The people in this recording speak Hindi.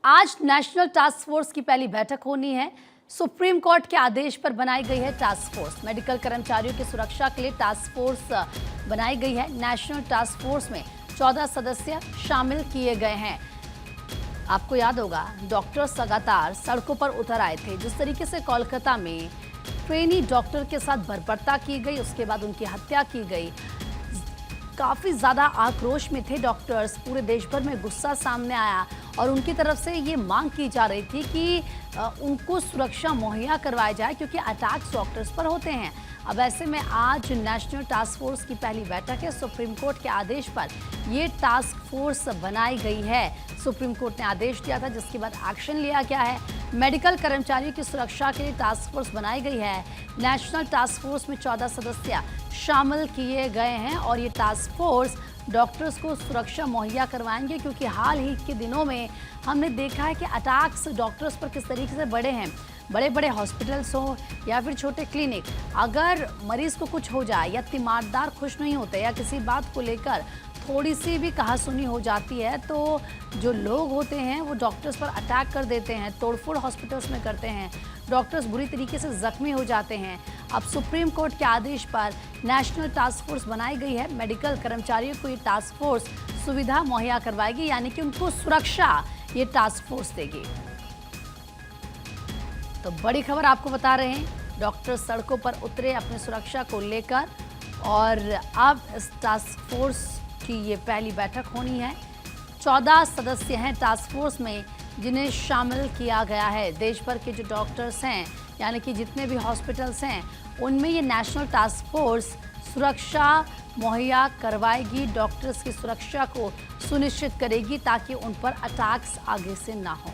आज नेशनल टास्क फोर्स की पहली बैठक होनी है। सुप्रीम कोर्ट के आदेश पर बनाई गई है टास्क फोर्स। मेडिकल कर्मचारियों की सुरक्षा के लिए टास्क फोर्स बनाई गई है। नेशनल टास्क फोर्स में 14 सदस्य शामिल किए गए हैं। आपको याद होगा, डॉक्टर्स लगातार सड़कों पर उतर आए थे। जिस तरीके से कोलकाता में ट्रेनी डॉक्टर के साथ बर्बरता की गई, उसके बाद उनकी हत्या की गई, काफ़ी ज़्यादा आक्रोश में थे डॉक्टर्स। पूरे देश भर में गुस्सा सामने आया और उनकी तरफ से ये मांग की जा रही थी कि उनको सुरक्षा मुहैया करवाई जाए, क्योंकि अटैक्स डॉक्टर्स पर होते हैं। अब ऐसे में आज नेशनल टास्क फोर्स की पहली बैठक है। सुप्रीम कोर्ट के आदेश पर ये टास्क फोर्स बनाई गई है। सुप्रीम कोर्ट ने आदेश दिया था, जिसके बाद एक्शन लिया गया है। मेडिकल कर्मचारियों की सुरक्षा के लिए टास्क फोर्स बनाई गई है। नेशनल टास्क फोर्स में 14 सदस्य शामिल किए गए हैं और ये टास्क फोर्स डॉक्टर्स को सुरक्षा मुहैया करवाएंगे, क्योंकि हाल ही के दिनों में हमने देखा है कि अटैक्स डॉक्टर्स पर किस तरीके से बढ़े हैं। बड़े बड़े हॉस्पिटल्स हो या फिर छोटे क्लिनिक, अगर मरीज को कुछ हो जाए या तीमारदार खुश नहीं होते या किसी बात को लेकर थोड़ी सी भी कहासुनी हो जाती है, तो जो लोग होते हैं वो डॉक्टर्स पर अटैक कर देते हैं, तोड़फोड़ हॉस्पिटल्स में करते हैं। डॉक्टर्स बुरी तरीके से जख्मी हो जाते हैं। अब सुप्रीम कोर्ट के आदेश पर नेशनल टास्क फोर्स बनाई गई है। मेडिकल कर्मचारियों को ये टास्क फोर्स सुविधा मुहैया करवाएगी, यानी कि उनको सुरक्षा ये टास्क फोर्स देगी। तो बड़ी खबर आपको बता रहे हैं, डॉक्टर सड़कों पर उतरे अपनी सुरक्षा को लेकर और अब इस टास्क फोर्स की ये पहली बैठक होनी है। 14 सदस्य हैं टास्क फोर्स में, जिन्हें शामिल किया गया है। देश भर के जो डॉक्टर्स हैं, यानी कि जितने भी हॉस्पिटल्स हैं, उनमें ये नेशनल टास्क फोर्स सुरक्षा मुहैया करवाएगी, डॉक्टर्स की सुरक्षा को सुनिश्चित करेगी ताकि उन पर अटैक्स आगे से ना हो।